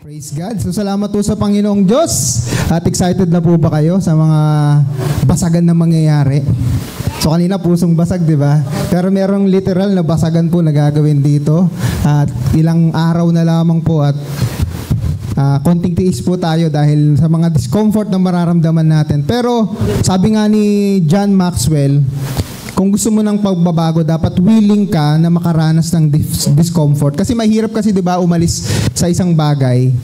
Praise God. So salamat po sa Panginoong Diyos. At excited na po ba kayo sa mga basagan na mangyayari? So kanina pusong basag, di ba? Pero merong literal na basagan po na gagawin dito. At ilang araw na lamang po at konting tiis po tayo dahil sa mga discomfort na mararamdaman natin. Pero sabi nga ni John Maxwell, kung gusto mo ng pagbabago, dapat willing ka na makaranas ng discomfort. Kasi mahirap kasi 'di ba umalis sa isang bagay.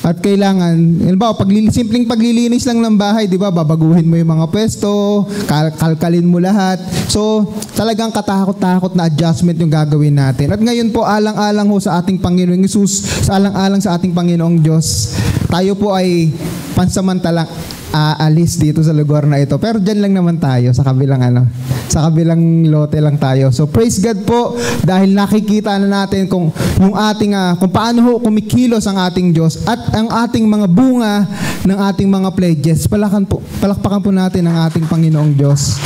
At kailangan, halimbawa, simpleng paglilinis lang ng bahay, 'di ba? Babaguhin mo yung mga pwesto, kalkalin mo lahat. So, talagang katakot-takot na adjustment yung gagawin natin. At ngayon po, alang-alang ho sa ating Panginoong Hesus, alang-alang sa ating Panginoong Diyos, tayo po ay pansamantalang aalis dito sa lugar na ito. Pero dyan lang naman tayo sa kabilang lote lang tayo. So praise God po dahil nakikita na natin kung yung ating kung paano ho kumikilos ang ating Diyos at ang ating mga bunga ng ating mga pledges. Palakpakan po natin ang ating Panginoong Diyos.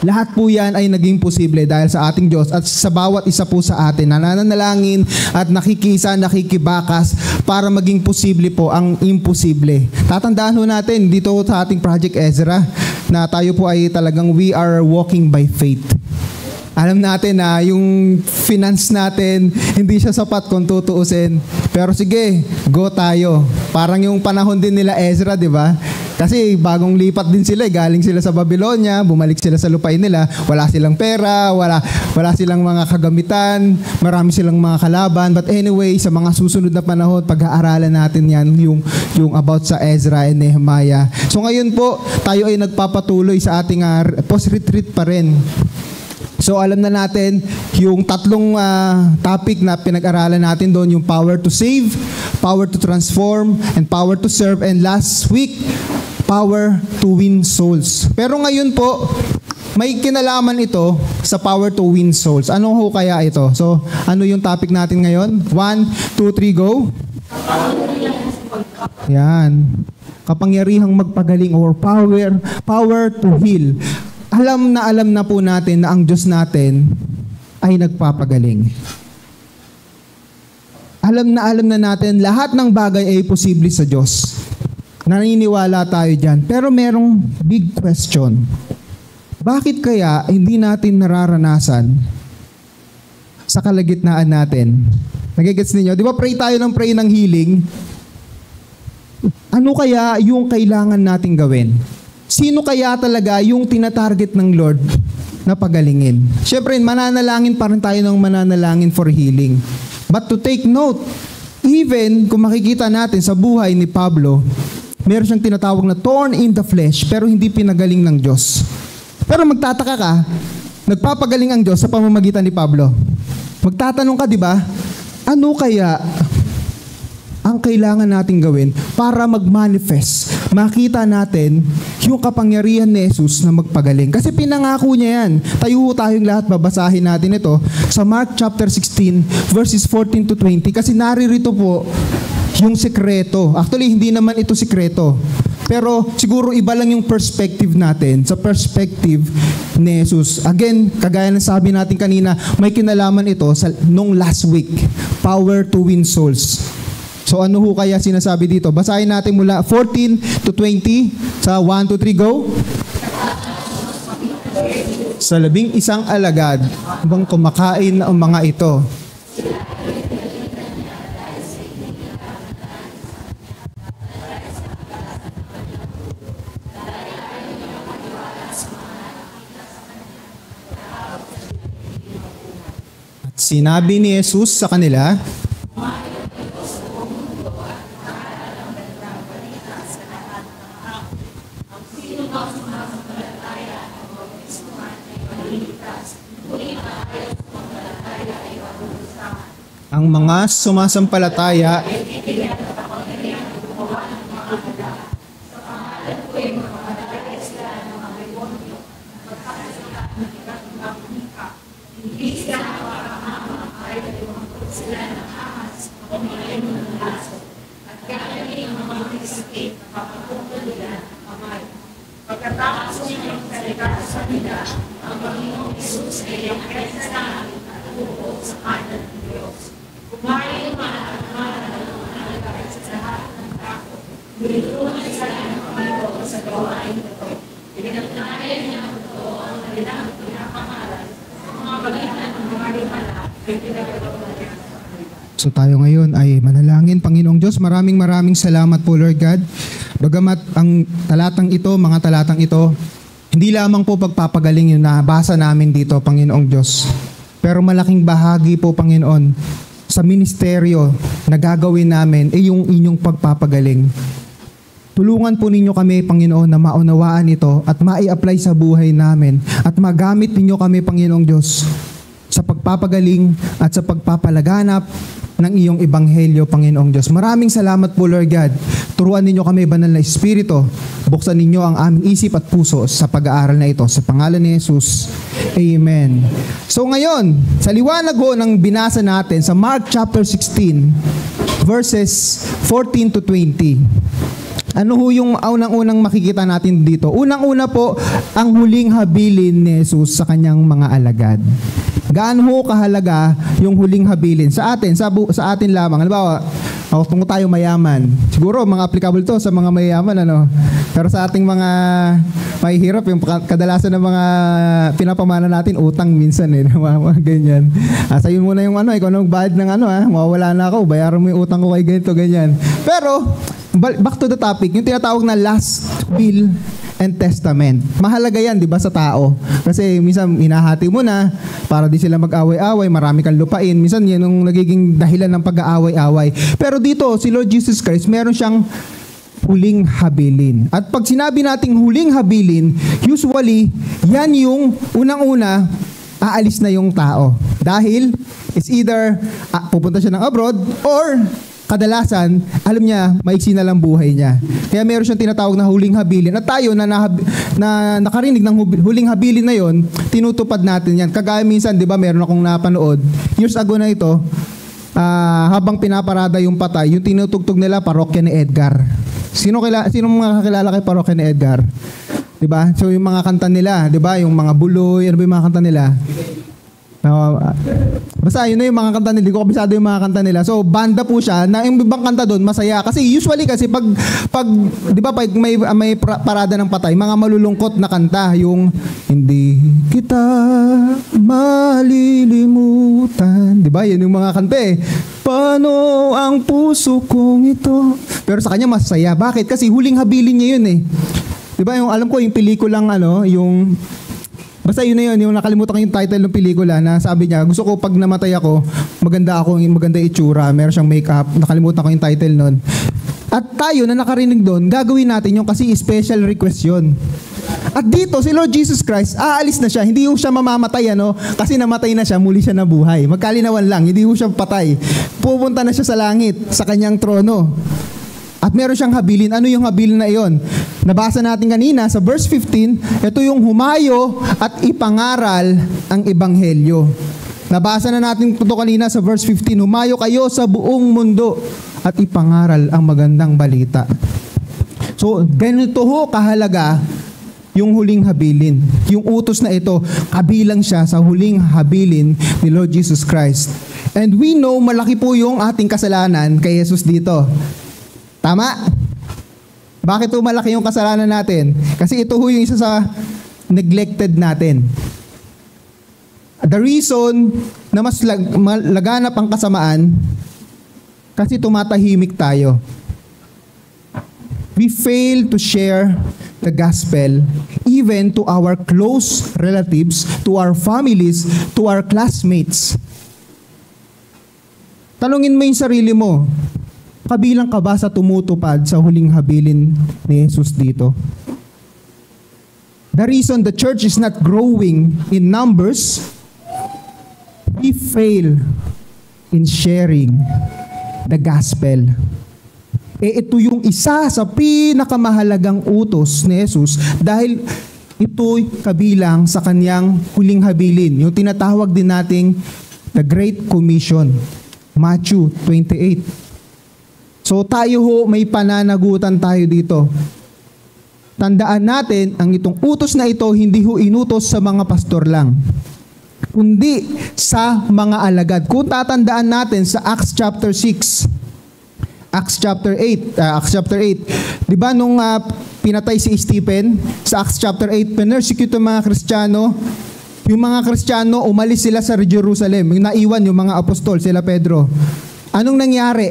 Lahat po yan ay naging posible dahil sa ating Diyos at sa bawat isa po sa atin nananalangin at nakikibakas para maging posible po ang imposible. Tatandaan ho natin dito sa ating Project Ezra na tayo po ay talagang we are walking by faith. Alam natin na yung finance natin, hindi siya sapat kung tutuusin. Pero sige, go tayo. Parang yung panahon din nila Ezra, di ba? Kasi bagong lipat din sila, galing sila sa Babylonia, bumalik sila sa lupain nila, wala silang pera, wala silang mga kagamitan, marami silang mga kalaban. But anyway, sa mga susunod na panahon, pag-aaralan natin yan, yung about sa Ezra and Nehemiah. So ngayon po, tayo ay nagpapatuloy sa ating post-retreat pa rin. So alam na natin yung tatlong topic na pinag-aralan natin doon, yung power to save, power to transform, and power to serve. And last week, power to win souls. Pero ngayon po, may kinalaman ito sa power to win souls. Ano ho kaya ito? So ano yung topic natin ngayon? 1, 2, 3, go! Yan. Kapangyarihang magpagaling or power to heal. Alam na po natin na ang Diyos natin ay nagpapagaling. Alam na natin lahat ng bagay ay posible sa Diyos. Naniniwala tayo dyan. Pero merong big question. Bakit kaya hindi natin nararanasan sa kalagitnaan natin? Nagigets ninyo? Di ba pray tayo ng healing? Ano kaya yung kailangan nating gawin? Sino kaya talaga yung tinatarget ng Lord na pagalingin? Siyempre, mananalangin pa rin tayo ng mananalangin for healing. But to take note, even kung makikita natin sa buhay ni Pablo, meron siyang tinatawag na thorn in the flesh, pero hindi pinagaling ng Diyos. Pero magtataka ka, nagpapagaling ang Diyos sa pamamagitan ni Pablo. Magtatanong ka, di ba? Ano kaya ang kailangan nating gawin para mag-manifest, makita natin yung kapangyarihan ni Jesus na magpagaling. Kasi pinangako niya yan. Tayo tayong lahat, babasahin natin ito sa Mark chapter 16, verses 14 to 20. Kasi naririto po yung sekreto. Actually, hindi naman ito sekreto. Pero siguro iba lang yung perspective natin sa perspective ni Jesus. Again, kagaya ng sabi natin kanina, may kinalaman ito nung last week. Power to win souls. So ano ho kaya sinasabi dito? Basahin natin mula 14 to 20 sa 1, 2, 3, go! Sa 11 alagad, habang kumakain ang mga ito. At sinabi ni Jesus sa kanila, ang mga sumasampalataya pagkatapos niya ang salita sa kanila, ang Panginoong Hesus ay ang kailangan at sa kanan ng Diyos. Kumain man at Nilutuan sila ng Panginoon sa gawain ito. Pinagtanayan niya ang totoo ang kanilang pinapangaral. Mga pagitan ng mga limala ay pinagagawa niya. So tayo ngayon ay manalangin. Panginoong Diyos, maraming salamat po Lord God. Bagamat ang talatang ito, mga talatang ito, hindi lamang po pagpapagaling yung nabasa namin dito, Panginoong Diyos. Pero malaking bahagi po, Panginoon, sa ministeryo na gagawin namin ay yung inyong pagpapagaling. Tulungan po ninyo kami, Panginoon, na maunawaan ito at mai-apply sa buhay namin at magamit ninyo kami, Panginoong Diyos, sa pagpapagaling at sa pagpapalaganap ng iyong ebanghelyo, Panginoong Diyos. Maraming salamat po, Lord God. Turuan ninyo kami, Banal na Espiritu. Buksan ninyo ang aming isip at puso sa pag-aaral na ito. Sa pangalan ni Jesus. Amen. So ngayon, sa liwanag ho ng binasa natin sa Mark chapter 16, verses 14 to 20. Ano ho yung unang-unang makikita natin dito? Unang-una po, ang huling habilin ni Jesus sa kanyang mga alagad. Gaano ho kahalaga yung huling habilin sa atin, sa atin lamang. Halimbawa, kung tayo mayaman, siguro mga applicable to sa mga mayaman, ano? Pero sa ating mga mahihirap, yung kadalasan ng mga pinapamana natin, utang minsan mga ganyan. Sayo muna yung ikaw na magbayad ng mawawala na ako, bayaran mo yung utang ko kay ganito, ganyan. Pero, back to the topic, yung tinatawag na last will and testament. Mahalaga yan, di ba, sa tao? Kasi minsan hinahati mo na para di sila mag-away-away, marami kang lupain. Minsan yan yung nagiging dahilan ng pag-aaway-away. Pero dito, si Lord Jesus Christ, meron siyang huling habilin. At pag sinabi nating huling habilin, usually, yan yung unang-una, aalis na yung tao. Dahil, it's either pupunta siya ng abroad or kadalasan, alam niya, maiksi na lang buhay niya. Kaya meron siyang tinatawag na huling habilin. At tayo na nakarinig ng huling habilin na yon, tinutupad natin yan. Kagaya minsan, di ba, meron akong napanood, years ago na ito, habang pinaparada yung patay, yung tinutugtog nila, parokya ni Edgar. Sino mga kakilala kay parokya ni Edgar? Di ba? So yung mga kanta nila, di ba? Yung mga buloy, ano ba yung mga kanta nila? Basta yun na yung mga kanta nila. Hindi ko kabisado yung mga kanta nila. So banda po siya na yung ibang kanta doon masaya kasi usually kasi pag di ba pag may parada ng patay, mga malulungkot na kanta, yung hindi kita malilimutan, di ba? Yan yung mga kanta Paano ang puso kong ito? Pero sa kanya masaya. Bakit? Kasi huling habilin niya yun Di ba? Yung alam ko yung pelikulang yung basta yun na yun, yung nakalimutan ko yung title ng pelikula na sabi niya, gusto ko pag namatay ako, maganda itsura, meron siyang makeup, nakalimutan ko yung title nun. At tayo na nakarinig doon, gagawin natin yung kasi special request yun. At dito, si Lord Jesus Christ, aalis na siya, hindi ho siya mamamatay, kasi namatay na siya, muli siya nabuhay. Magkalinawan lang, hindi ho siya patay. Pupunta na siya sa langit, sa kanyang trono. At meron siyang habilin. Ano yung habilin na iyon? Nabasa natin kanina sa verse 15, ito yung humayo at ipangaral ang ebanghelyo. Nabasa na natin ito kanina sa verse 15, humayo kayo sa buong mundo at ipangaral ang magandang balita. So, ganito ho kahalaga yung huling habilin. Yung utos na ito, kabilang siya sa huling habilin ni Lord Jesus Christ. And we know, malaki po yung ating kasalanan kay Jesus dito. Tama? Bakit po malaki yung kasalanan natin? Kasi ito ho yung isa sa neglected natin. The reason na mas laganap ang kasamaan, kasi tumatahimik tayo. We fail to share the gospel even to our close relatives, to our families, to our classmates. Tanungin mo yung sarili mo, kabilang ka ba sa tumutupad sa huling habilin ni Jesus dito? The reason the church is not growing in numbers, we fail in sharing the gospel. Ito yung isa sa pinakamahalagang utos ni Jesus dahil ito'y kabilang sa kanyang huling habilin. Yung tinatawag din nating the Great Commission, Matthew 28. So tayo ho, may pananagutan tayo dito. Tandaan natin, ang itong utos na ito, hindi ho inutos sa mga pastor lang, kundi sa mga alagad. Kung tatandaan natin sa Acts chapter 6, Acts chapter 8. 'Di ba nung pinatay si Stephen sa Acts chapter 8, pinersecute ang mga Kristiyano. Yung mga Kristiyano umalis sila sa Jerusalem. Yung naiwan yung mga apostol, sila Pedro. Anong nangyari?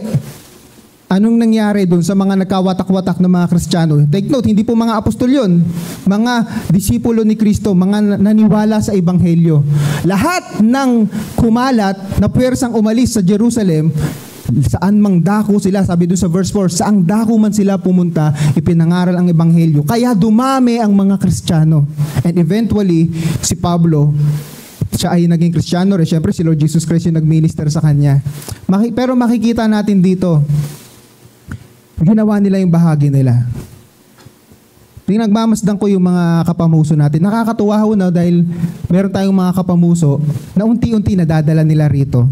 Anong nangyari doon sa mga nagkawatak-watak na mga Kristiyano? Take note, hindi po mga apostol yun. Mga disipulo ni Kristo, mga naniwala sa Ebanghelyo. Lahat ng kumalat na puwersang umalis sa Jerusalem, saan mang dako sila, sabi doon sa verse 4, saang dako man sila pumunta, ipinangaral ang Ebanghelyo. Kaya dumami ang mga Kristiyano. And eventually, si Pablo, siya ay naging Kristiyano rin. Siyempre, si Lord Jesus Christ yung nag-minister sa kanya. Pero makikita natin dito, ginawa nila yung bahagi nila. Nagmamasdan ko yung mga kapamuso natin. Nakakatuwa ho na dahil meron tayong mga kapamuso na unti-unti nadadala nila rito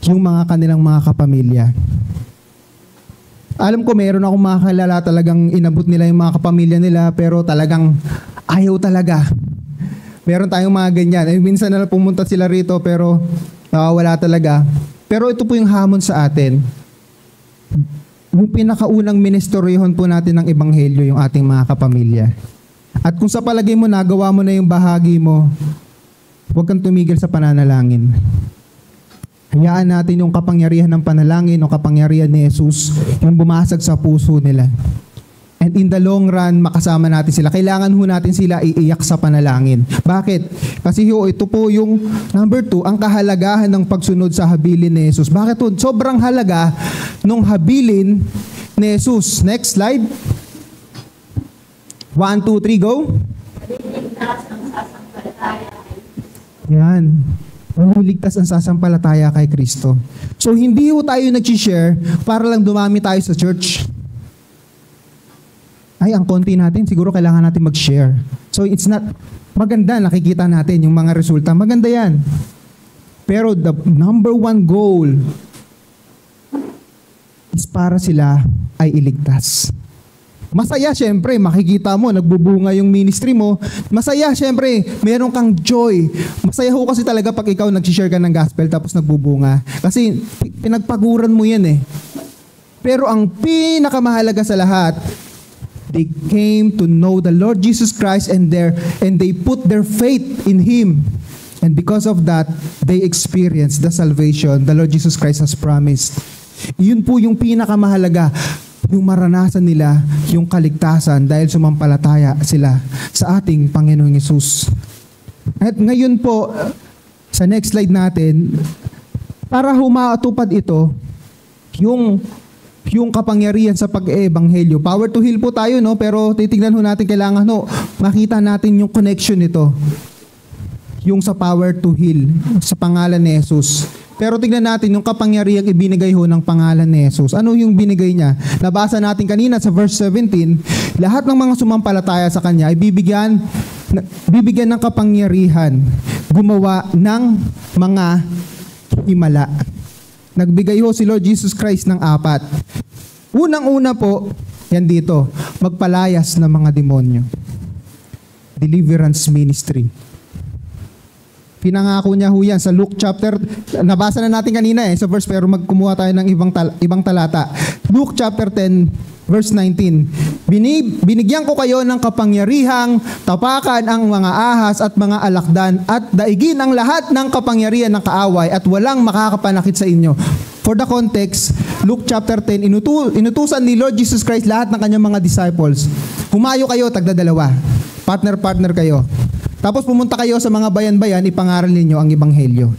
yung mga kanilang mga kapamilya. Alam ko meron akong mga kalala talagang inabot nila yung mga kapamilya nila pero talagang ayaw talaga. Meron tayong mga ganyan. Minsan na pumunta sila rito pero wala talaga. Pero ito po yung hamon sa atin. Yung pinakaunang ministeryohan po natin ng Ebanghelyo yung ating mga kapamilya. At kung sa palagay mo nagawa mo na yung bahagi mo, huwag kang tumigil sa pananalangin. Hayaan natin yung kapangyarihan ng panalangin o kapangyarihan ni Jesus yung bumasag sa puso nila. And in the long run, makasama natin sila. Kailangan ho natin sila iiyak sa panalangin. Bakit? Kasi ito po yung number 2, ang kahalagahan ng pagsunod sa habilin ni Jesus. Bakit po? Sobrang halaga nung habilin ni Jesus. Next slide. 1, 2, 3, go. Yan. Maligtas ang sasampalataya kay Kristo. So, hindi ho tayo nag-share para lang dumami tayo sa church. Ay, ang konti natin, siguro kailangan natin mag-share. So, it's not, maganda, nakikita natin yung mga resulta. Maganda yan. Pero the number 1 goal is para sila ay iligtas. Masaya, syempre, makikita mo, nagbubunga yung ministry mo. Masaya, syempre, meron kang joy. Masaya ho kasi talaga pag ikaw nag-share ka ng gospel tapos nagbubunga. Kasi pinagpaguran mo yan eh. Pero ang pinakamahalaga sa lahat, they came to know the Lord Jesus Christ and they put their faith in Him. And because of that, they experienced the salvation the Lord Jesus Christ has promised. Yun po yung pinakamahalaga. Yung maranasan nila yung kaligtasan dahil sumampalataya sila sa ating Panginoong Hesus. At ngayon po, sa next slide natin, para humatupad ito, yung kapangyarihan sa pag-ebanghelyo. Power to heal po tayo, no? Pero titignan ho natin, kailangan makita natin yung connection nito. Yung sa power to heal, sa pangalan ni Jesus. Pero tignan natin yung kapangyarihang ibinigay ho ng pangalan ni Jesus. Ano yung binigay niya? Nabasa natin kanina sa verse 17, lahat ng mga sumampalataya sa Kanya ay bibigyan ng kapangyarihan gumawa ng mga himala. Nagbigay ho si Lord Jesus Christ ng 4. Unang-una po, yan dito, magpalayas ng mga demonyo. Deliverance ministry. Pinangako niya ho yan sa Luke chapter, nabasa na natin kanina sa verse, pero magkumuha tayo ng ibang talata. Luke chapter 10, verse 19. Binigyan ko kayo ng kapangyarihang tapakan ang mga ahas at mga alakdan at daigin ang lahat ng kapangyarihan ng kaaway at walang makakapanakit sa inyo. For the context, Luke chapter 10, inutusan ni Lord Jesus Christ lahat ng kanyang mga disciples. Humayo kayo, tagdadalawa. Partner kayo. Tapos pumunta kayo sa mga bayan-bayan, ipangaral ninyo ang Ebanghelyo.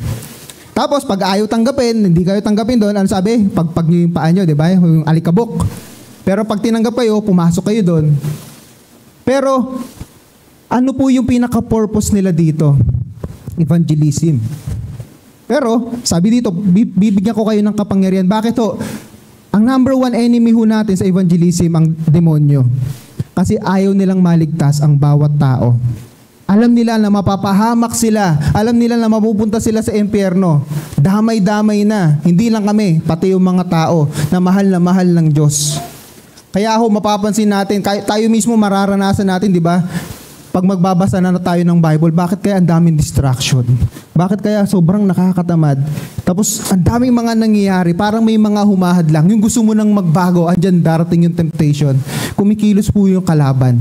Tapos pag ayaw tanggapin, hindi kayo tanggapin doon, ano sabi? Pagpag nyo yung paa nyo, di ba? Yung alikabok. Pero pag tinanggap kayo, pumasok kayo doon. Pero, ano po yung pinaka-purpose nila dito? Evangelism. Pero, sabi dito, bibigyan ko kayo ng kapangyarihan. Bakit ho? Ang number 1 enemy ho natin sa evangelism, ang demonyo. Kasi ayaw nilang maligtas ang bawat tao. Alam nila na mapapahamak sila. Alam nila na mapupunta sila sa impyerno. Damay-damay na. Hindi lang kami, pati yung mga tao na mahal ng Diyos. Kaya ho, mapapansin natin, tayo mismo mararanasan natin, di ba? Pag magbabasa na tayo ng Bible, bakit kaya ang daming distraction? Bakit kaya sobrang nakakatamad? Tapos ang daming mga nangyayari, parang may mga humahad lang. Yung gusto mo nang magbago, andyan darating yung temptation. Kumikilos po yung kalaban.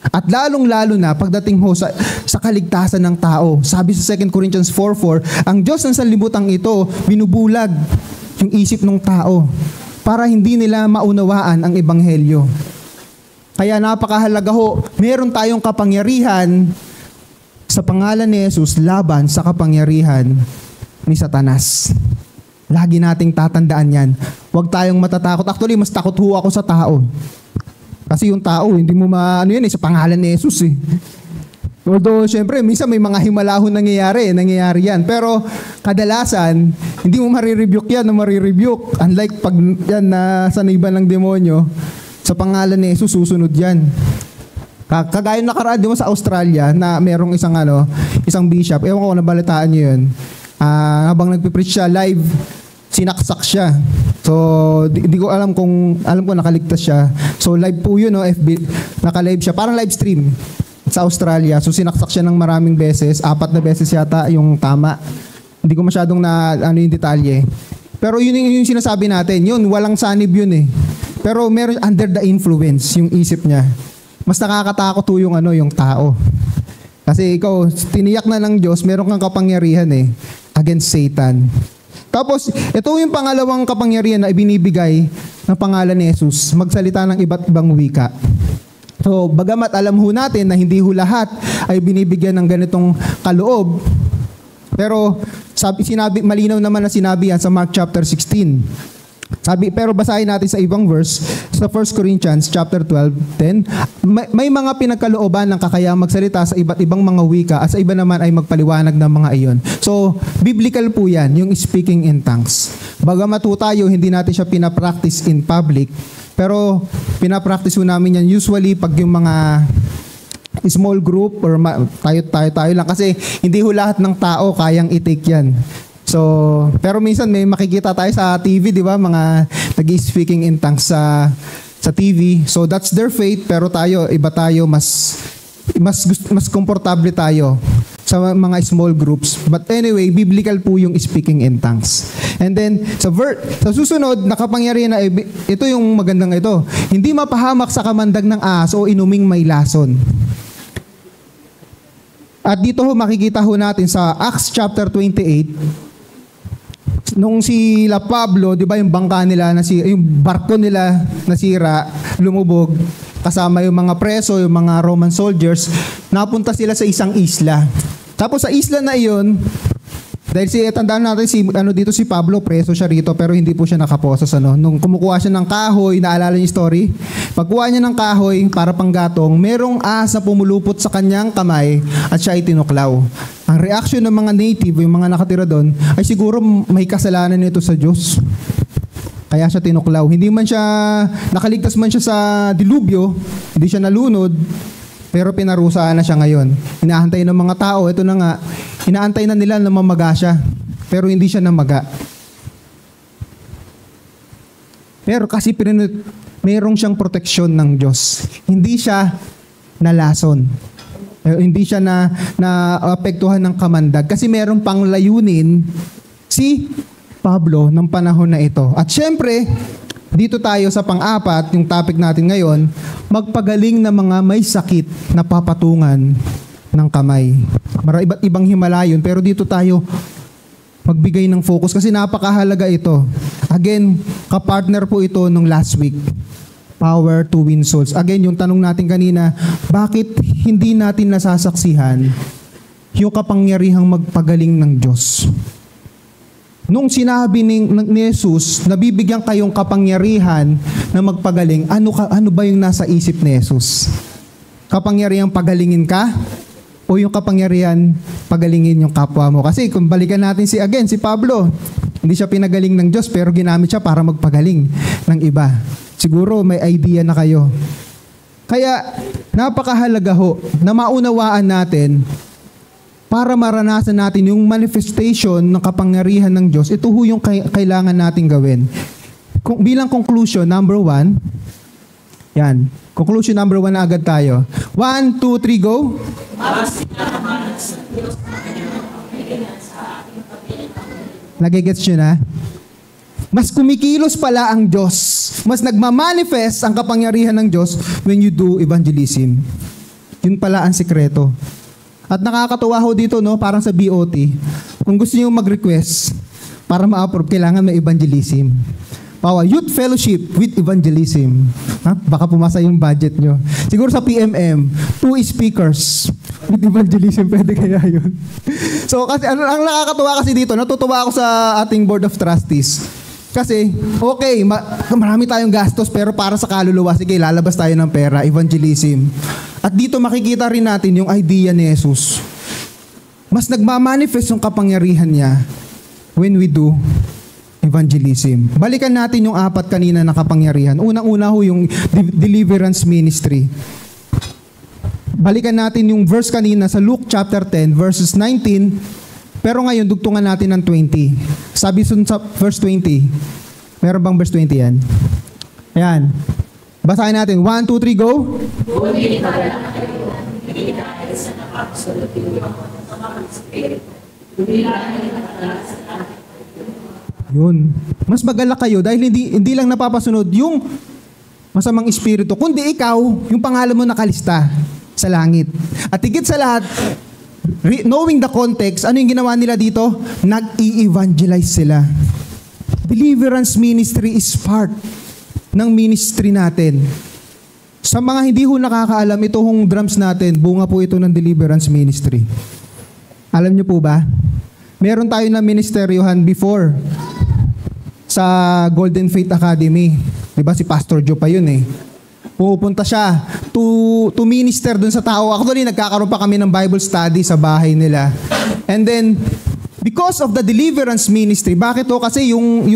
At lalong-lalo na pagdating ho sa kaligtasan ng tao. Sabi sa 2 Corinthians 4:4, ang Diyos ng sanlibutan ito, binubulag yung isip ng tao para hindi nila maunawaan ang ebanghelyo. Kaya napakahalaga ho, meron tayong kapangyarihan sa pangalan ni Jesus laban sa kapangyarihan ni Satanas. Lagi nating tatandaan yan. Huwag tayong matatakot. Actually, mas takot ho ako sa tao. Kasi yung tao, hindi mo yan sa pangalan ni Jesus eh. Although, syempre, minsan may mga himalahon nangyayari yan. Pero, kadalasan, hindi mo marirebuke yan o marirebuke. Unlike pag yan na saniban ng demonyo, sa pangalan ni Jesus, susunod yan. Kagaya nakaraan di mo sa Australia na merong isang bishop, ewan ko kung nabalitaan niyo yun, habang nagpipreach siya live, sinaksak siya. So, di ko alam ko nakaligtas siya. So, live po yun, FB, naka-live siya, parang live stream sa Australia. So, sinaksak siya ng maraming beses, 4 na beses yata yung tama. Hindi ko masyadong yung detalye. Pero yun yung sinasabi natin, yun, walang sanib yun eh. Pero meron under the influence yung isip niya. Mas nakakatakot po yung tao. Kasi ikaw, tiniyak na ng Diyos, meron kang kapangyarihan against Satan. Tapos, ito yung pangalawang kapangyarihan na ibinibigay ng pangalan ni Jesus, magsalita ng iba't ibang wika. So, bagamat alam ho natin na hindi ho lahat ay binibigyan ng ganitong kaloob, pero malinaw naman na sinabi yan sa Mark chapter 16. Pero basahin natin sa ibang verse, sa 1 Corinthians chapter 12:10, may mga pinagkalooban ng kakayahang magsalita sa iba't ibang mga wika at sa iba naman ay magpaliwanag ng mga iyon. So, biblical po yan, yung speaking in tongues. Bagamat po tayo, hindi natin siya pinapractice in public, pero pinapractice po namin yan usually pag yung mga small group or tayo lang kasi hindi ho lahat ng tao kayang i-take yan. So, pero minsan may makikita tayo sa TV, di ba? Mga nag-speaking in tongues sa TV. So, that's their faith, pero tayo, iba tayo, mas komportable tayo sa mga small groups. But anyway, biblical po yung speaking in tongues. And then, sa susunod, nakapangyarihan na, ito yung magandang ito. Hindi mapahamak sa kamandag ng aso o inuming may lason. At dito makikita natin sa Acts chapter 28, nung sila Pablo, di ba yung bangka nila, yung barko nila nasira, lumubog, kasama yung mga preso, yung mga Roman soldiers, napunta sila sa isang isla. Tapos sa isla na iyon, dahil tandaan natin dito si Pablo, preso siya rito, pero hindi po siya nakaposas. Nung kumukuha siya ng kahoy, naalala niyo yung story? Pagkuha niya ng kahoy para panggatong, merong ahas na pumulupot sa kanyang kamay at siya ay tinuklaw. Ang reaction ng mga native, yung mga nakatira doon, ay siguro may kasalanan nito sa Diyos. Kaya siya tinuklaw. Hindi man siya, nakaligtas man siya sa dilubyo, hindi siya nalunod, pero pinarusahan na siya ngayon. Inaantay ng mga tao, ito na nga, inaantay na nila na mamaga siya, pero hindi siya namaga. Pero kasi mayroong siyang proteksyon ng Diyos. Hindi siya nalason. Hindi siya na-apektuhan ng kamandag. Kasi mayroong pang layunin si Pablo ng panahon na ito. At syempre, dito tayo sa pang-apat, yung topic natin ngayon, magpagaling na mga may sakit na papatungan ng kamay. Iba't ibang himala yun, pero dito tayo magbigay ng focus kasi napakahalaga ito. Again, kapartner po ito nung last week. Power to win souls. Again, yung tanong natin kanina, bakit hindi natin nasasaksihan yung kapangyarihang magpagaling ng Diyos? Nung sinabi ni Jesus, nabibigyan kayong kapangyarihan na magpagaling, ano ba yung nasa isip ni Jesus? Kapangyarihang pagalingin ka? O yung kapangyarihan pagalingin yung kapwa mo? Kasi kung balikan natin si Pablo, hindi siya pinagaling ng Diyos pero ginamit siya para magpagaling ng iba. Siguro may idea na kayo. Kaya napakahalaga ho na maunawaan natin para maranasan natin yung manifestation ng kapangyarihan ng Diyos. Ito ho yung kailangan natin gawin. Bilang conclusion, number 1, yan. Conclusion number 1 na agad tayo. 1, 2, 3, go! Nagigets nyo na? Mas kumikilos pala ang Diyos. Mas nagmamanifest ang kapangyarihan ng Diyos when you do evangelism. Yun pala ang sikreto. At nakakatuwa ho dito, no? Parang sa BOT. Kung gusto nyo mag-request para ma-approve, kailangan may evangelism. Youth Fellowship with Evangelism. Baka pumasa yung budget nyo. Siguro sa PMM, 2 speakers with evangelism, pwede kaya yun. So, kasi ang nakakatuwa kasi dito, natutuwa ako sa ating Board of Trustees. Kasi, okay, marami tayong gastos, pero para sa kaluluwa, sige, lalabas tayo ng pera, evangelism. At dito makikita rin natin yung idea ni Jesus. Mas nagmamanifest yung kapangyarihan niya when we do evangelism. Balikan natin yung 4 kanina na kapangyarihan. Unang-una ho yung deliverance ministry. Balikan natin yung verse kanina sa Luke chapter 10 verses 19. Pero ngayon dugtungan natin ng 20. Sabi sa verse 20. Meron bang verse 20 yan? Ayan. Basahin natin. 1, 2, 3, go. Ngunit magalala kayo, hindi dahil sa napapasulutin niyo ang mga espiritu, hindi dahil nakatala sa akin. Yun. Mas magalak kayo dahil hindi lang napapasunod yung masamang espiritu, kundi ikaw, yung pangalan mo nakalista sa langit. At higit sa lahat, knowing the context, ano yung ginawa nila dito? Nag-i-evangelize sila. Deliverance ministry is part ng ministry natin. Sa mga hindi ho nakakaalam, ito hong drums natin, bunga po ito ng deliverance ministry. Alam niyo po ba? Meron tayo na ministeryohan before sa Golden Faith Academy. Diba si Pastor Joe pa yun eh. Pupunta siya to minister dun sa tao. Actually, nagkakaroon pa kami ng Bible study sa bahay nila. And then, because of the deliverance ministry, bakit to? Kasi yung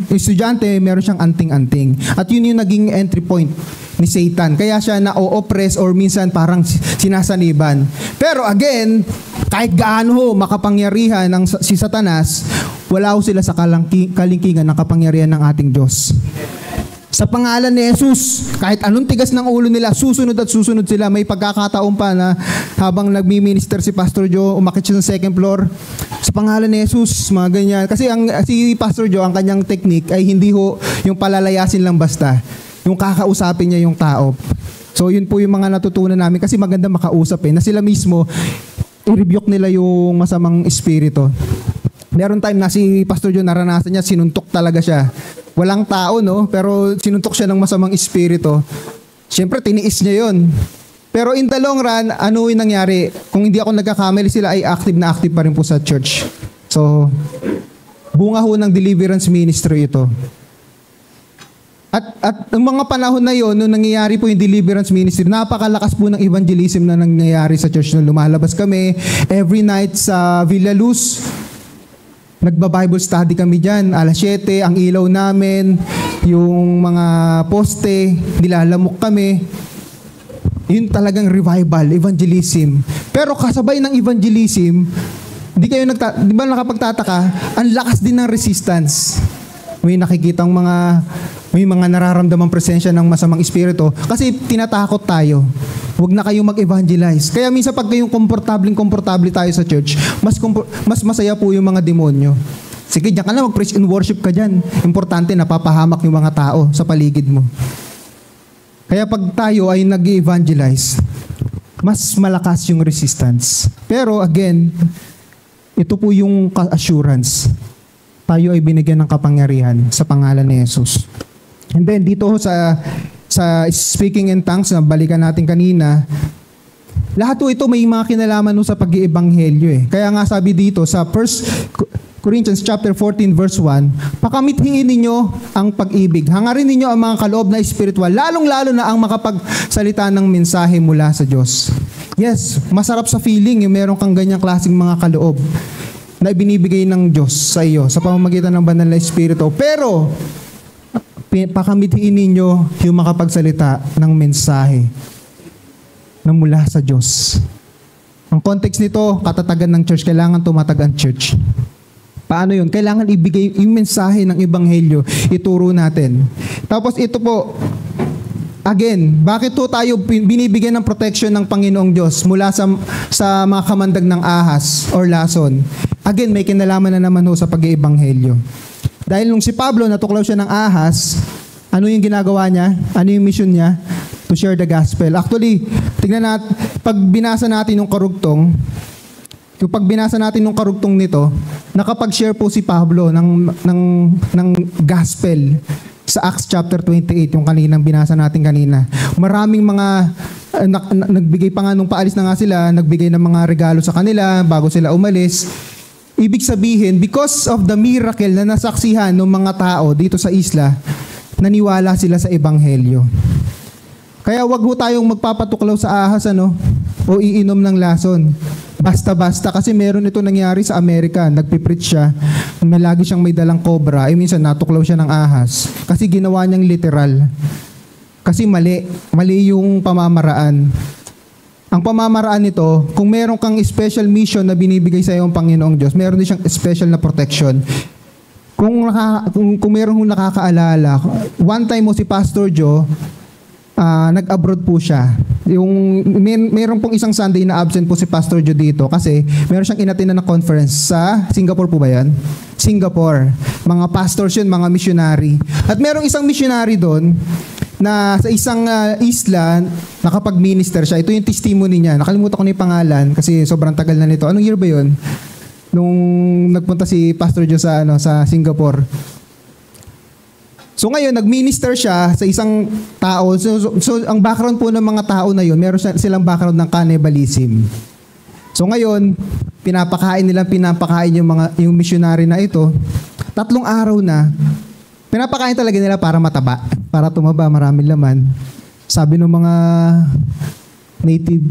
estudyante, meron siyang anting-anting. At yun yung naging entry point ni Satan. Kaya siya na-oppress or minsan parang sinasaniban. Pero again, kahit gaano ho makapangyarihan si Satanas, wala ho sila sa kalingkingan ng kapangyarihan ng ating Diyos. Sa pangalan ni Jesus, kahit anong tigas ng ulo nila, susunod at susunod sila. May pagkakataon pa na habang nagmi-minister si Pastor Joe, umakit siya sa 2nd floor. Sa pangalan ni Jesus, mga ganyan. Kasi si Pastor Joe, ang kanyang technique ay hindi ho yung palalayasin lang basta. Yung kakausapin niya yung tao. So yun po yung mga natutunan namin kasi maganda makausap na sila mismo i-rebuke nila yung masamang espiritu. Meron time na si Pastor Joe naranasan niya, sinuntok talaga siya. Walang tao, no? Pero sinuntok siya ng masamang espiritu. Siyempre, tiniis niya yun. Pero in the long run, ano yung nangyari? Kung hindi ako nagkakamali, sila ay active na active pa rin po sa church. So, bunga ho ng deliverance ministry ito. At ang mga panahon na yon, nung nangyayari po yung deliverance ministry, napakalakas po ng evangelism na nangyayari sa church. Nung lumalabas kami, every night sa Villa Luz, nagba-Bible study kami dyan. 7:00, ang ilaw namin, yung mga poste, nilalamok kami. Yun talagang revival, evangelism. Pero kasabay ng evangelism, di ba nakapagtataka, ang lakas din ng resistance. May nakikitang may mga nararamdamang presensya ng masamang espiritu kasi tinatakot tayo. Huwag na kayong mag-evangelize. Kaya minsan pag kayong komportable tayo sa church, mas masaya po yung mga demonyo. Sige, diyan ka na, mag-praise and worship ka dyan. Importante, napapahamak yung mga tao sa paligid mo. Kaya pag tayo ay nag-evangelize, mas malakas yung resistance. Pero again, ito po yung assurance. Tayo ay binigyan ng kapangyarihan sa pangalan ni Jesus. And then dito sa speaking in tongues na balikan natin kanina, lahat po ito may mga kinalaman sa pag-iebanghelyo eh. Kaya nga sabi dito sa 1 Corinthians chapter 14 verse 1, pakamithiin ninyo ang pag-ibig. Hangarin ninyo ang mga kaloob na espiritual, lalong-lalo na ang makapagsalita ng mensahe mula sa Diyos. Yes, masarap sa feeling yung meron kang ganyang klaseng mga kaloob na ibinibigay ng Diyos sa iyo sa pamamagitan ng banal na espiritu. Pero pakamithiin ninyo yung makapagsalita ng mensahe na mula sa Diyos. Ang context nito, katatagan ng church, kailangan tumatag ang church. Paano yun? Kailangan ibigay yung mensahe ng ebanghelyo, ituro natin. Tapos ito po, again, bakit to tayo binibigyan ng protection ng Panginoong Diyos mula sa mga kamandag ng ahas or lason? Again, may kinalaman na naman ho sa pag-iebanghelyo. Dahil nung si Pablo natuklaw siya ng ahas, ano yung ginagawa niya? Ano yung mission niya? To share the gospel. Actually, tignan natin, pag binasa natin yung karugtong nito, nakapag-share po si Pablo ng gospel sa Acts chapter 28, yung kaninang binasa natin kanina. Maraming mga nagbigay pa nga nung paalis na nga sila, nagbigay ng mga regalo sa kanila bago sila umalis. Ibig sabihin, because of the miracle na nasaksihan ng mga tao dito sa isla, naniwala sila sa ebanghelyo. Kaya wag ho tayong magpapatuklaw sa ahas o iinom ng lason. Basta-basta, kasi meron ito nangyari sa Amerika. Nagpipreach siya, lagi siyang may dalang cobra, minsan natuklaw siya ng ahas. Kasi ginawa niyang literal. Kasi mali yung pamamaraan. Ang pamamaraan nito, kung meron kang special mission na binibigay sa iyo ng Panginoong Diyos, meron din siyang special na protection. Kung meron hong nakakaalala, one time mo si Pastor Joe, nag-abroad po siya. Meron pong isang Sunday na absent po si Pastor Joe dito kasi meron siyang inattend na conference sa Singapore po ba yan? Singapore. Mga pastors yun, mga missionary. At merong isang missionary doon na sa isang isla, nakapag-minister siya. Ito yung testimony niya. Nakalimutan ko na yung pangalan kasi sobrang tagal na nito. Anong year ba yun? Nung nagpunta si Pastor Joe sa Singapore. So ngayon, nag-minister siya sa isang tao. So ang background po ng mga tao na yun, meron silang background ng cannibalism. So ngayon, pinapakain yung missionary na ito. 3 araw na, pinapakain talaga nila para mataba. Para tumaba, maraming laman. Sabi ng mga native,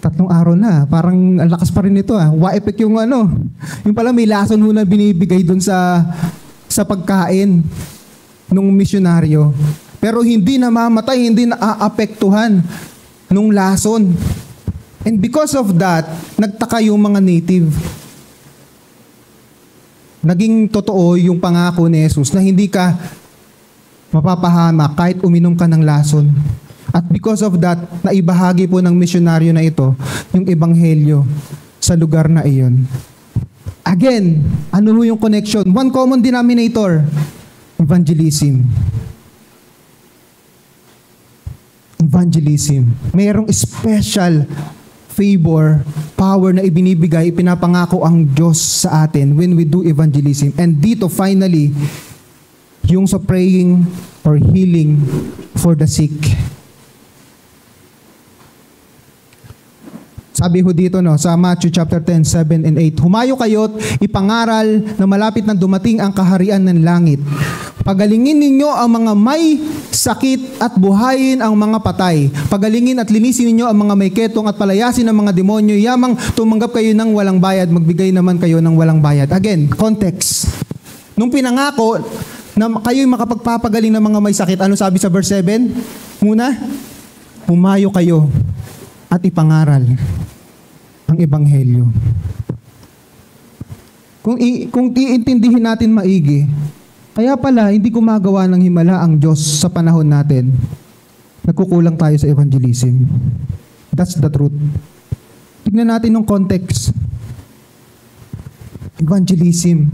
3 araw na, parang ang lakas pa rin ito Wa-effect yung yung pala may lason na binibigay doon sa pagkain ng misyonaryo. Pero hindi namamatay, hindi naaapektuhan nung lason. And because of that, nagtaka yung mga native. Naging totoo yung pangako ni Jesus na hindi ka mapapahamak kahit uminom ka ng lason. At because of that, naibahagi po ng misyonaryo na ito yung ebanghelyo sa lugar na iyon. Again, ano yung connection? One common denominator, evangelism. Evangelism. Mayroong special favor, power na ibinibigay, pinapangako ang Diyos sa atin when we do evangelism. And dito finally, yung sa praying or healing for the sick. Sabi ho dito sa Matthew chapter 10, 7 and 8, humayo kayo't ipangaral na malapit na dumating ang kaharian ng langit. Pagalingin ninyo ang mga may sakit at buhayin ang mga patay. Pagalingin at linisin ninyo ang mga may ketong at palayasin ang mga demonyo. Yamang tumanggap kayo ng walang bayad, magbigay naman kayo ng walang bayad. Again, context. Nung pinangako na kayo'y makapagpapagaling ng mga may sakit, ano sabi sa verse 7? Muna, humayo kayo at ipangaral ang ebanghelyo. Kung iintindihin natin maigi, kaya pala hindi gumagawa ng himala ang Diyos sa panahon natin. Nagkukulang tayo sa evangelism. That's the truth. Tignan natin ng context. Evangelism.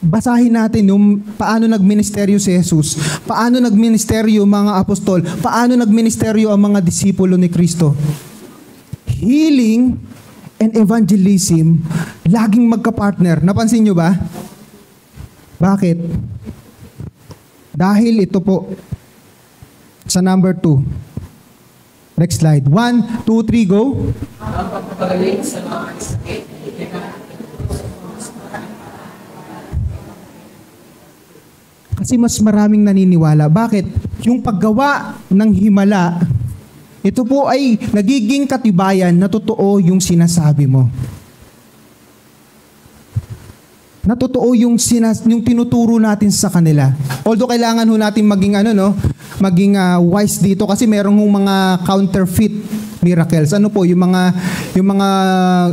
Basahin natin yung paano nagministeryo si Jesus, paano nagministeryo mga apostol, paano nagministeryo ang mga disipulo ni Kristo. Healing and evangelism, laging magka-partner. Napansin nyo ba? Bakit? Dahil ito po, sa number 2. Next slide. 1, 2, 3, go. Ang pagpapagaling sa mga sakit, kasi mas maraming naniniwala. Bakit? Yung paggawa ng himala, ito po ay nagiging katibayan na totoo yung sinasabi mo. Na totoo yung tinuturo natin sa kanila. Although kailangan ho natin maging maging wise dito kasi merong mga counterfeit miracles. Ano po, yung mga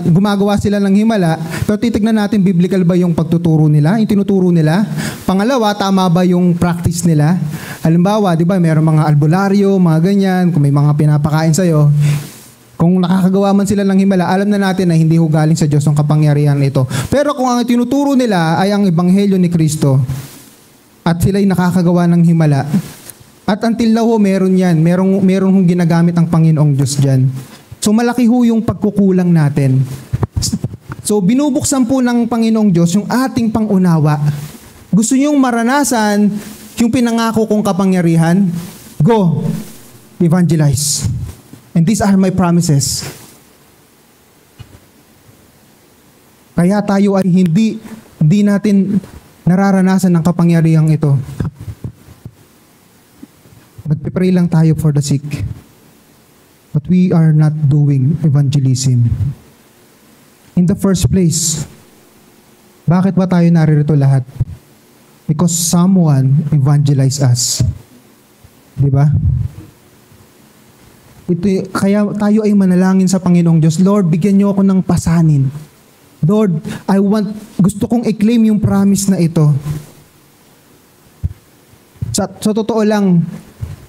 gumagawa sila ng himala, pero titignan natin biblical ba yung pagtuturo nila, yung tinuturo nila. Pangalawa, tama ba yung practice nila? Halimbawa, di ba, merong mga albularyo, mga ganyan, kung may mga pinapakain sa'yo, Kung nakakagawa man sila ng himala, alam na natin na hindi ho galing sa Diyos ang kapangyarihan ito. Pero kung ang tinuturo nila ay ang ebanghelyo ni Kristo at sila'y nakakagawa ng himala, at until now ho, meron yan. Meron hong ginagamit ang Panginoong Diyos dyan. So malaki ho yung pagkukulang natin. So binubuksan po ng Panginoong Diyos yung ating pangunawa. Gusto nyong maranasan yung pinangako kong kapangyarihan? Go! Evangelize. And these are my promises. Kaya tayo ay hindi natin nararanasan ng kapangyarihang ito. Nagpipray lang tayo for the sick. But we are not doing evangelism. In the first place, bakit ba tayo naririto lahat? Because someone evangelized us. Di ba? Kaya tayo ay manalangin sa Panginoong Diyos, Lord, bigyan niyo ako ng pasanin. Lord, gusto kong i-claim yung promise na ito. Sa totoo lang,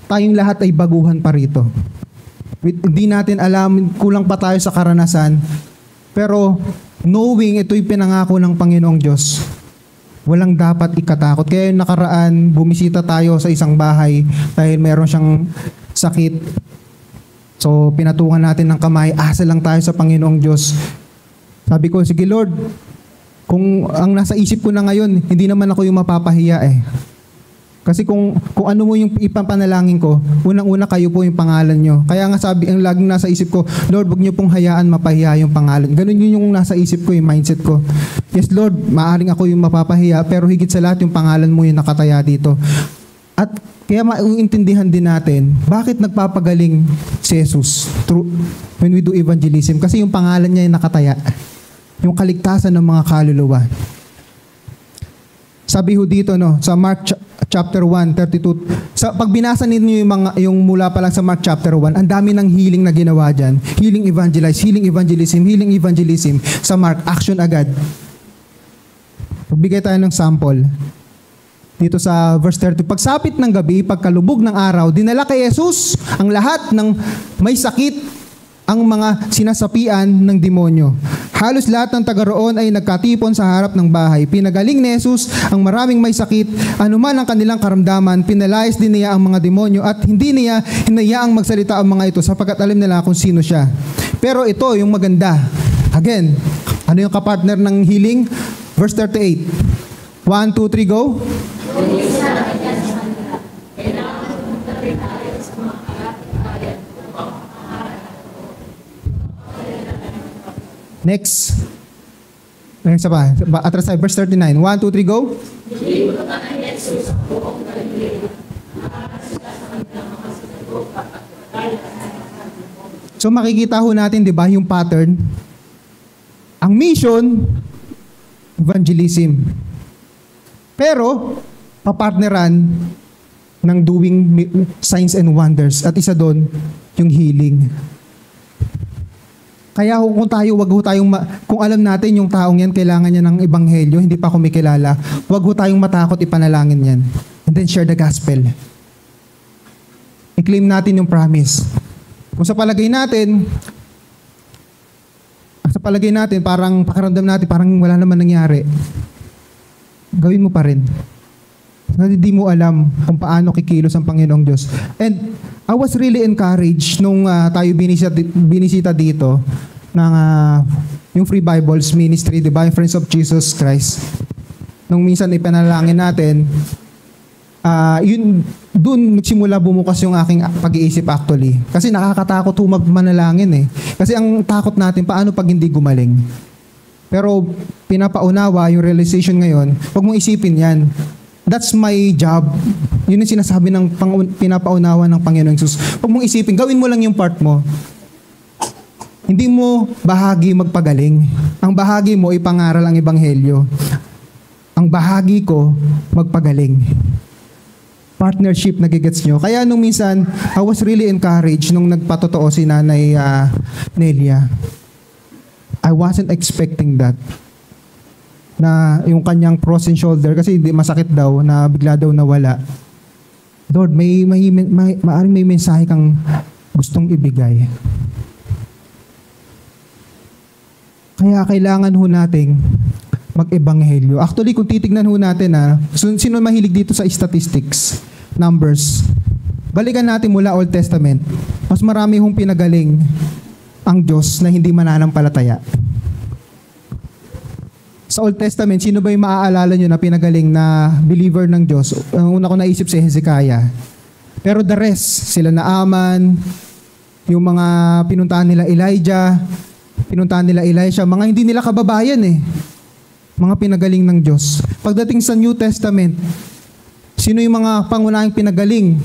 tayong lahat ay baguhan pa rito. Hindi natin alam, kulang pa tayo sa karanasan. Pero knowing ito'y pinangako ng Panginoong Diyos, walang dapat ikatakot. Kaya yung nakaraan, bumisita tayo sa isang bahay dahil meron siyang sakit. So, pinatungan natin ng kamay, asa lang tayo sa Panginoong Diyos. Sabi ko, sige Lord, kung ang nasa isip ko na ngayon, hindi naman ako yung mapapahiya eh. Kasi kung ano mo yung ipapanalangin ko, unang-una kayo po yung pangalan nyo. Kaya nga ang laging nasa isip ko, Lord, wag nyo pong hayaan mapahiya yung pangalan. Ganun yun yung nasa isip ko, yung mindset ko. Yes Lord, maaring ako yung mapapahiya, pero higit sa lahat yung pangalan mo yung nakataya dito. At kaya maintindihan din natin, bakit nagpapagaling si Jesus when we do evangelism? Kasi yung pangalan niya yung nakataya. Yung kaligtasan ng mga kaluluwa. Sabi ho dito, sa Mark chapter 1:32, pag binasa ninyo yung mula pa lang sa Mark chapter 1, ang dami ng healing na ginawa dyan. Healing evangelism. Sa Mark, action agad. Pagbigay tayo ng sample. Dito sa verse 32, pagsapit ng gabi, pagkalubog ng araw, dinala kay Jesus ang lahat ng may sakit, ang mga sinasapian ng demonyo. Halos lahat ng taga roon ay nagkatipon sa harap ng bahay. Pinagaling ni Jesus ang maraming may sakit, anuman ang kanilang karamdaman, pinalayas din niya ang mga demonyo at hindi niya hinayaang magsalita ang mga ito sapagkat alam nila kung sino siya. Pero ito yung maganda. Again, ano yung kapartner ng healing? Verse 38. 1, 2, 3, go. Next. Next pa. Atras tayo. Verse 39. 1, 2, 3, go. So makikita ho natin, di ba, yung pattern. Ang mission, evangelism. Pero, papartneran ng doing signs and wonders. At isa doon, yung healing. Kaya kung kung alam natin yung taong yan, kailangan niya ng ebanghelyo, hindi pa kumikilala, wag ho tayong matakot ipanalangin yan. And then share the gospel. I-claim natin yung promise. Kung sa palagay natin, parang pakiramdam natin, parang wala naman nangyari, gawin mo pa rin. Hindi mo alam kung paano kikilos ang Panginoong Diyos. And I was really encouraged nung tayo binisita dito ng yung Free Bibles Ministry, di ba? Yung Friends of Jesus Christ. Nung minsan ipanalangin natin, doon nagsimula bumukas yung aking pag-iisip actually. Kasi nakakatakot manalangin eh. Kasi ang takot natin, paano pag hindi gumaling? Pero pinapaunawa yung realization ngayon, huwag mong isipin yan. That's my job. Yun yung sinasabi ng pinapaunawa ng Panginoong Jesus. Huwag mong isipin, gawin mo lang yung part mo. Hindi mo bahagi magpagaling. Ang bahagi mo, ipangaral ang ebanghelyo. Ang bahagi ko, magpagaling. Partnership, nagigets nyo. Kaya nung minsan, I was really encouraged nung nagpatotoo si Nanay Nelia. I wasn't expecting that. Na yung kanyang frozen shoulder, kasi hindi masakit daw, na bigla daw nawala. Lord, maaring may mensahe kang gustong ibigay. Kaya kailangan ho nating mag-ebanghelyo. Actually, kung titignan ho natin, sino mahilig dito sa statistics, numbers, balikan natin mula Old Testament. Mas marami hong pinagaling ang Diyos na hindi mananampalataya. Sa Old Testament, sino ba yung maaalala nyo na pinagaling na believer ng Diyos? Ang una ko naisip si Hezekiah. Pero the rest, sila Naaman, yung mga pinuntahan nila Elijah, pinuntahan nila Elisha, mga hindi nila kababayan mga pinagaling ng Diyos. Pagdating sa New Testament, sino yung mga pangunahing pinagaling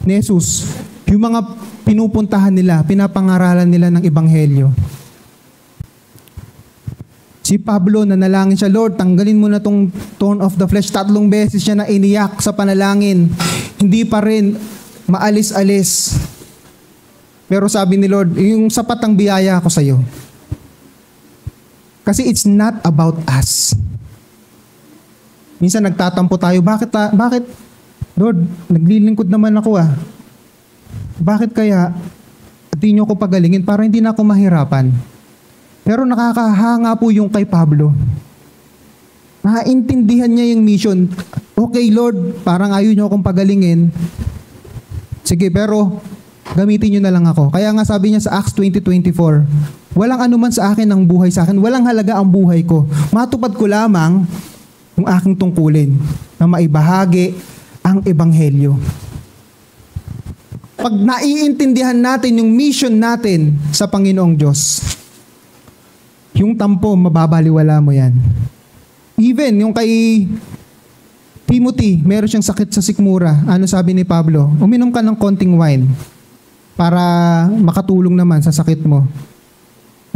ni Jesus? Yung mga pinupuntahan nila, pinapangaralan nila ng ebanghelyo. Si Pablo, nanalangin siya, Lord, tanggalin mo na tong thorn of the flesh. 3 beses siya na iniyak sa panalangin. Hindi pa rin maalis-alis. Pero sabi ni Lord, yung sapat ang biyaya ko sa iyo. Kasi it's not about us. Minsan nagtatampo tayo, bakit? Lord, naglilingkod naman ako Bakit kaya di niyo ko pagalingin para hindi na ako mahirapan? Pero nakakahanga po yung kay Pablo. Naintindihan niya yung mission. Okay Lord, parang ayaw niyo akong pagalingin. Sige, pero gamitin niyo na lang ako. Kaya nga sabi niya sa Acts 20:24, walang anuman sa akin ang buhay sa akin. Walang halaga ang buhay ko. Matupad ko lamang yung aking tungkulin na maibahagi ang ebanghelyo. Pag naiintindihan natin yung mission natin sa Panginoong Diyos, yung tampo, mababaliwala mo yan. Even yung kay Timothy, meron siyang sakit sa sikmura. Ano sabi ni Pablo? Uminom ka ng konting wine para makatulong naman sa sakit mo.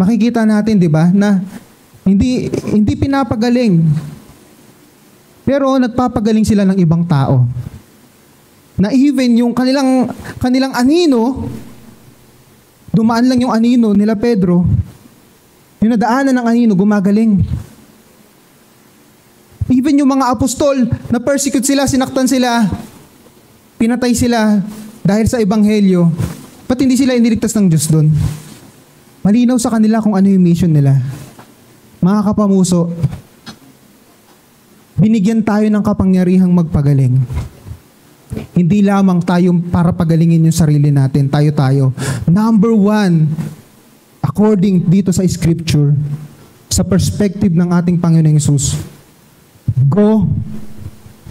Makikita natin, di ba, na hindi pinapagaling. Pero nagpapagaling sila ng ibang tao. Na even yung kanilang anino, dumaan lang yung anino nila Pedro, yung nadaanan ng anino, gumagaling. Even yung mga apostol, na persecute sila, sinaktan sila, pinatay sila dahil sa ebanghelyo, ba't hindi sila iniligtas ng Diyos doon? Malinaw sa kanila kung ano yung mission nila. Mga kapamuso, binigyan tayo ng kapangyarihang magpagaling. Hindi lamang tayo para pagalingin yung sarili natin, tayo. Number 1, according dito sa scripture, sa perspective ng ating Panginoong Hesus, go,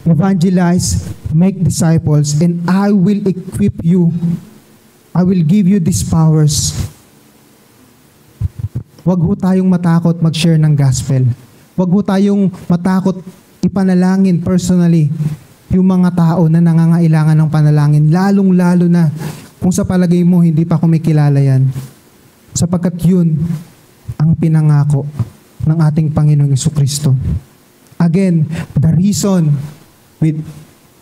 evangelize, make disciples, and I will equip you. I will give you these powers. Huwag ho tayong matakot mag-share ng gospel. Huwag ho tayong matakot ipanalangin personally yung mga tao na nangangailangan ng panalangin, lalong-lalo na kung sa palagay mo hindi pa kumikilala yan. Sapagkat yun ang pinangako ng ating Panginoong Jesucristo. Again, the reason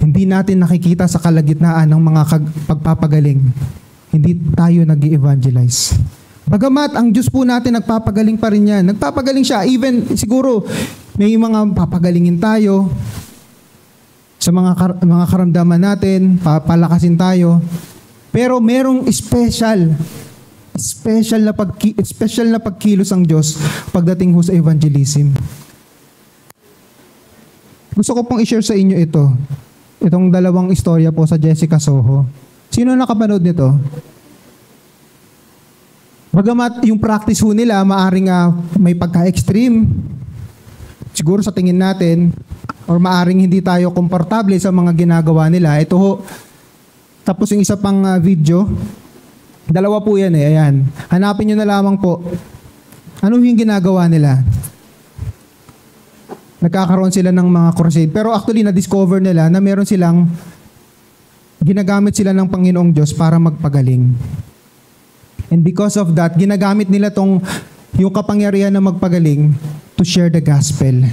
hindi natin nakikita sa kalagitnaan ng mga pagpapagaling, hindi tayo nag-i-evangelize. Bagamat ang Diyos po natin nagpapagaling pa rin yan. Nagpapagaling siya. Even siguro may mga papagalingin tayo sa mga karamdaman natin, palakasin tayo. Pero merong special na pagkilos ang Diyos pagdating ho sa evangelism. Gusto ko pong i-share sa inyo itong 2 istorya po sa Jessica Soho. Sino nakapanood nito? Bagamat yung practice ho nila maaring may pagka-extreme, siguro sa tingin natin, or maaring hindi tayo komportable sa mga ginagawa nila. Ito ho, tapos yung isa pang video, 2 po yan ayan. Hanapin nyo na lamang po. Ano yung ginagawa nila? Nagkakaroon sila ng mga crusade. Pero actually, na-discover nila na meron silang ginagamit sila ng Panginoong Diyos para magpagaling. And because of that, ginagamit nila yung kapangyarihan na magpagaling to share the gospel.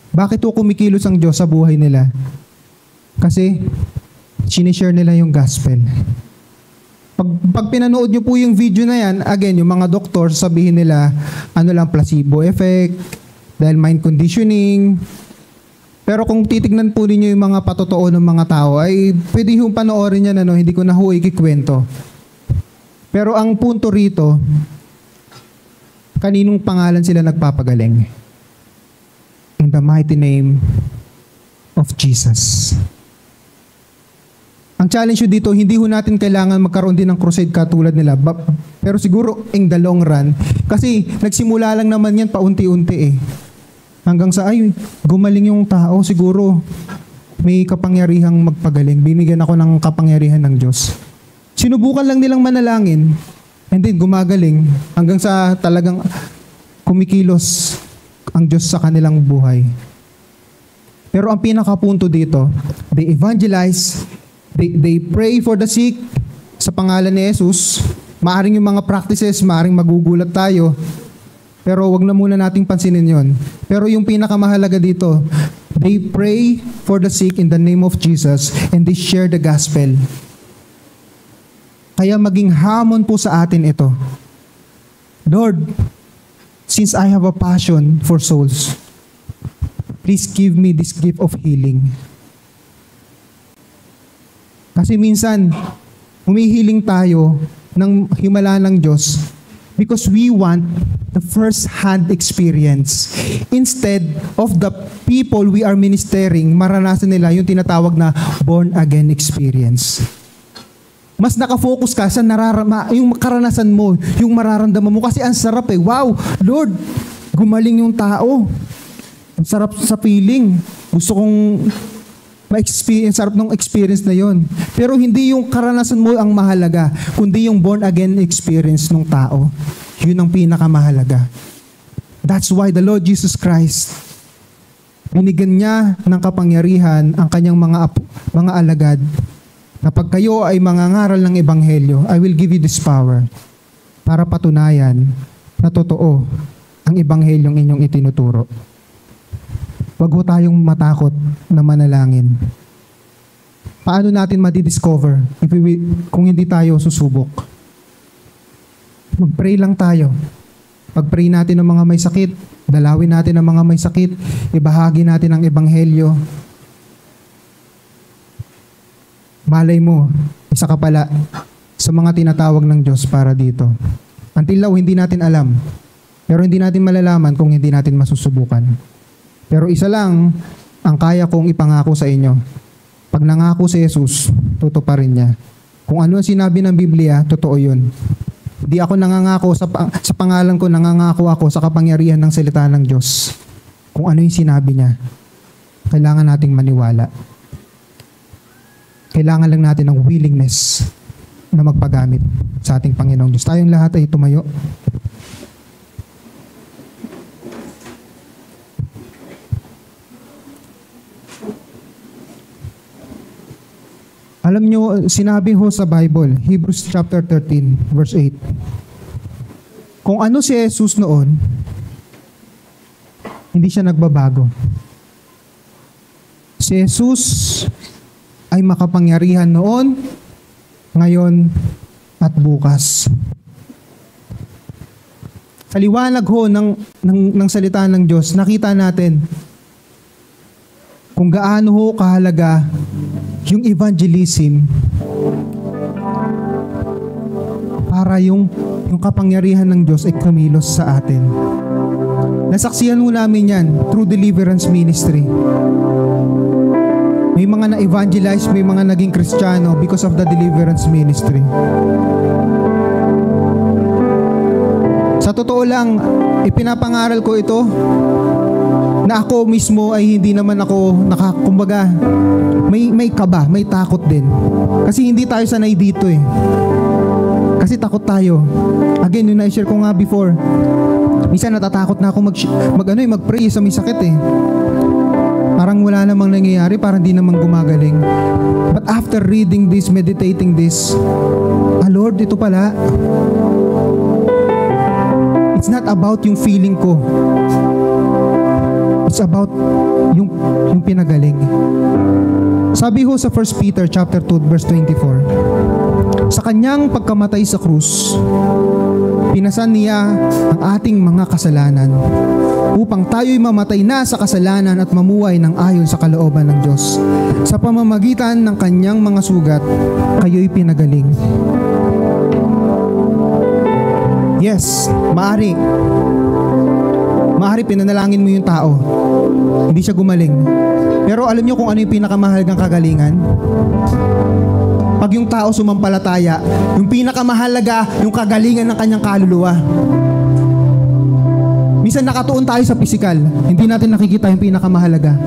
Bakit po kumikilos ang Diyos sa buhay nila? Kasi sinishare nila yung gospel. Pag pinanood nyo po yung video na yan, again, yung mga doktor, sabihin nila, ano lang, placebo effect, dahil mind conditioning. Pero kung titignan po ninyo yung mga patotoo ng mga tao, ay pwede yung panoorin yan, hindi ko na ho ikikwento. Pero ang punto rito, kaninong pangalan sila nagpapagaling? In the mighty name of Jesus. Ang challenge yun dito, hindi ho natin kailangan magkaroon din ng crusade katulad nila. Pero siguro in the long run, kasi nagsimula lang naman yan paunti-unti eh. Hanggang sa ay, gumaling yung tao, siguro may kapangyarihang magpagaling. Binigyan ako ng kapangyarihan ng Diyos. Sinubukan lang nilang manalangin, and then gumagaling hanggang sa talagang kumikilos ang Diyos sa kanilang buhay. Pero ang pinakapunto dito, they evangelize, they pray for the sick sa pangalan ni Jesus. Maaring yung mga practices, maaring magugulat tayo. Pero wag na muna nating pansinin yon. Pero yung pinakamahalaga dito, they pray for the sick in the name of Jesus and they share the gospel. Kaya maging hamon po sa atin ito. Lord, since I have a passion for souls, please give me this gift of healing. Kasi minsan, humihiling tayo ng himala ng Diyos because we want the first-hand experience. Instead of the people we are ministering, maranasan nila yung tinatawag na born-again experience. Mas nakafocus ka sa yung karanasan mo, yung mararamdaman mo. Kasi ang sarap eh. Wow, Lord, gumaling yung tao. Ang sarap sa feeling. Gusto kong ma-experience, sarap ng experience na yon. Pero hindi yung karanasan mo ang mahalaga, kundi yung born-again experience ng tao. Yun ang pinakamahalaga. That's why the Lord Jesus Christ, binigyan niya ng kapangyarihan ang kanyang mga alagad na pag kayo ay mangangaral ng ebanghelyo, I will give you this power para patunayan na totoo ang ebanghelyong inyong itinuturo. Huwag ho tayong matakot na manalangin. Paano natin madidiscover kung hindi tayo susubok? Mag-pray lang tayo. Pag-pray natin ng mga may sakit, dalawin natin ang mga may sakit, ibahagi natin ang ebanghelyo. Malay mo, isa ka pala sa mga tinatawag ng Diyos para dito. Until now, hindi natin alam. Pero hindi natin malalaman kung hindi natin masusubukan. Pero isa lang ang kaya kong ipangako sa inyo. Pag nangako si Jesus, tutuparin niya. Kung ano ang sinabi ng Biblia, totoo yun. Hindi ako nangangako sa pangalan ko, nangangako ako sa kapangyarihan ng salita ng Diyos. Kung ano yung sinabi niya, kailangan nating maniwala. Kailangan lang natin ng willingness na magpagamit sa ating Panginoong Diyos. Tayong lahat ay tumayo. Alam nyo, sinabi ho sa Bible, Hebrews chapter 13, verse 8. Kung ano si Jesus noon, hindi siya nagbabago. Si Jesus ay makapangyarihan noon, ngayon, at bukas. Sa liwanag ho ng salita ng Diyos, nakita natin kung gaano ho kahalaga yung evangelism para yung kapangyarihan ng Diyos ay kumilos sa atin. Nasaksihan ho namin yan through deliverance ministry. May mga na-evangelize, may mga naging Kristiyano because of the deliverance ministry. Sa totoo lang, ipinapangaral ko ito na ako mismo ay hindi naman ako kumbaga, may kaba, may takot din. Kasi hindi tayo sanay dito eh. Kasi takot tayo. Again, yung na-share ko nga before, minsan natatakot na ako mag-pray sa may sakit eh. Parang wala namang nangyayari, parang di namang gumagaling. But after reading this, meditating this, Lord, ito pala, it's not about yung feeling ko. It's about yung pinagaling. Sabi ho sa 1 Peter chapter 2 verse 24, sa kanyang pagkamatay sa krus, pinasan niya ang ating mga kasalanan upang tayo'y mamatay na sa kasalanan at mamuhay ng ayon sa kalooban ng Diyos. Sa pamamagitan ng kanyang mga sugat, kayo'y pinagaling. Yes, maari pinanalangin mo yung tao, hindi siya gumaling. Pero alam niyo kung ano yung pinakamahalagang kagalingan? Pag yung tao sumampalataya, yung pinakamahalaga yung kagalingan ng kanyang kaluluwa. Minsan nakatuon tayo sa pisikal, hindi natin nakikita yung pinakamahalaga.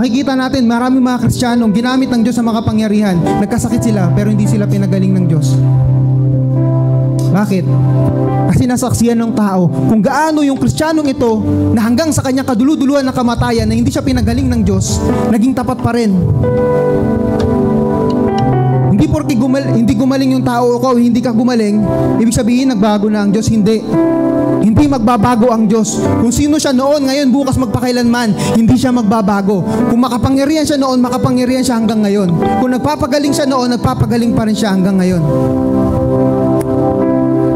Makikita natin, maraming mga Kristiyanong ginamit ng Diyos sa mga kapangyarihan. Nagkasakit sila, pero hindi sila pinagaling ng Diyos. Bakit? Kasi nasaksiyan ng tao kung gaano yung Kristiyanong ito na hanggang sa kanyang kaduluduluhan ng kamatayan na hindi siya pinagaling ng Diyos, naging tapat pa rin. Hindi porke hindi gumaling yung tao o hindi ka gumaling, ibig sabihin nagbago na ang Diyos. Hindi magbabago ang Diyos. Kung sino siya noon, ngayon, bukas, magpakailanman, hindi siya magbabago. Kung makapangyarihan siya noon, makapangyarihan siya hanggang ngayon. Kung nagpapagaling siya noon, nagpapagaling pa rin siya hanggang ngayon.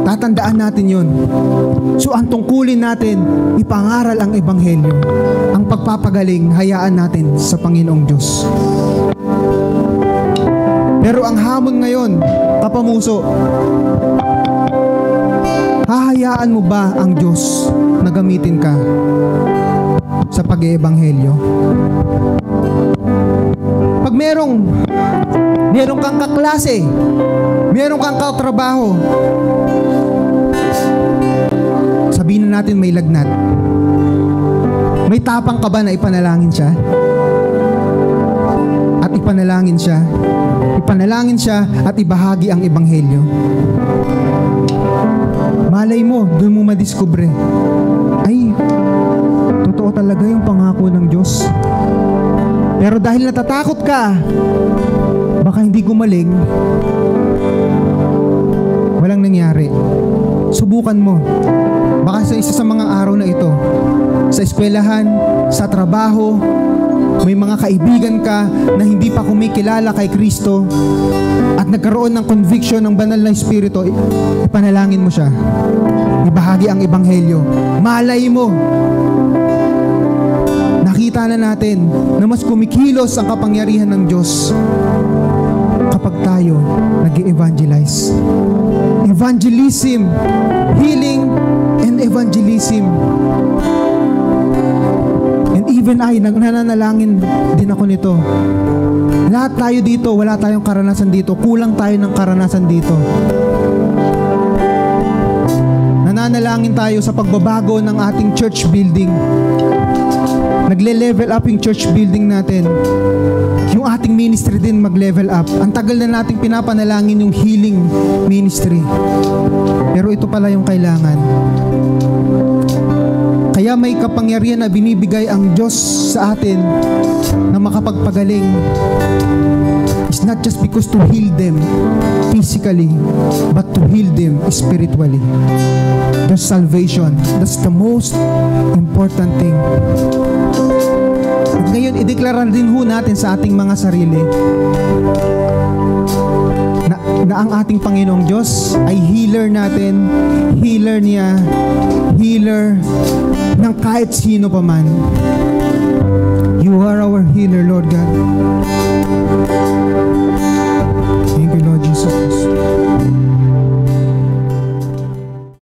Tatandaan natin yun. So ang tungkulin natin, ipangaral ang Ebanghelyo. Ang pagpapagaling, hayaan natin sa Panginoong Diyos. Pero ang hamon ngayon, kapamuso, hahayaan mo ba ang Diyos na gamitin ka sa pag-iebanghelyo? Pag merong kang kaklase, merong kang katrabaho, sabihin na natin may lagnat, may tapang ka ba na ipanalangin siya? At ipanalangin siya at ibahagi ang ebanghelyo. Malay mo, doon mo madiskubre, ay, totoo talaga yung pangako ng Diyos. Pero dahil natatakot ka, baka hindi gumaling, walang nangyari. Subukan mo. Baka sa isa sa mga araw na ito, sa eskwelahan, sa trabaho, may mga kaibigan ka na hindi pa kumikilala kay Kristo at nagkaroon ng conviction ng banal na Espiritu, ipanalangin mo siya. Ibahagi ang ebanghelyo. Malay mo, nakita na natin na mas kumikilos ang kapangyarihan ng Diyos kapag tayo nag-evangelize. Evangelism, healing, and evangelism. And even I, nananalangin din ako nito. Lahat tayo dito, wala tayong karanasan dito. Kulang tayo ng karanasan dito. Nananalangin tayo sa pagbabago ng ating church building. Nagle-level up yung church building natin. Yung ating ministry din mag-level up. Ang tagal na nating pinapanalangin yung healing ministry. Pero ito pala yung kailangan. Kaya may kapangyarihan na binibigay ang Diyos sa atin na makapagpagaling. It's not just because to heal them physically, but to heal them spiritually. There's salvation. That's the most important thing. At ngayon, ideklara din ho natin sa ating mga sarili na ang ating Panginoong Diyos ay healer natin, healer niya, healer ng kahit sino pa man.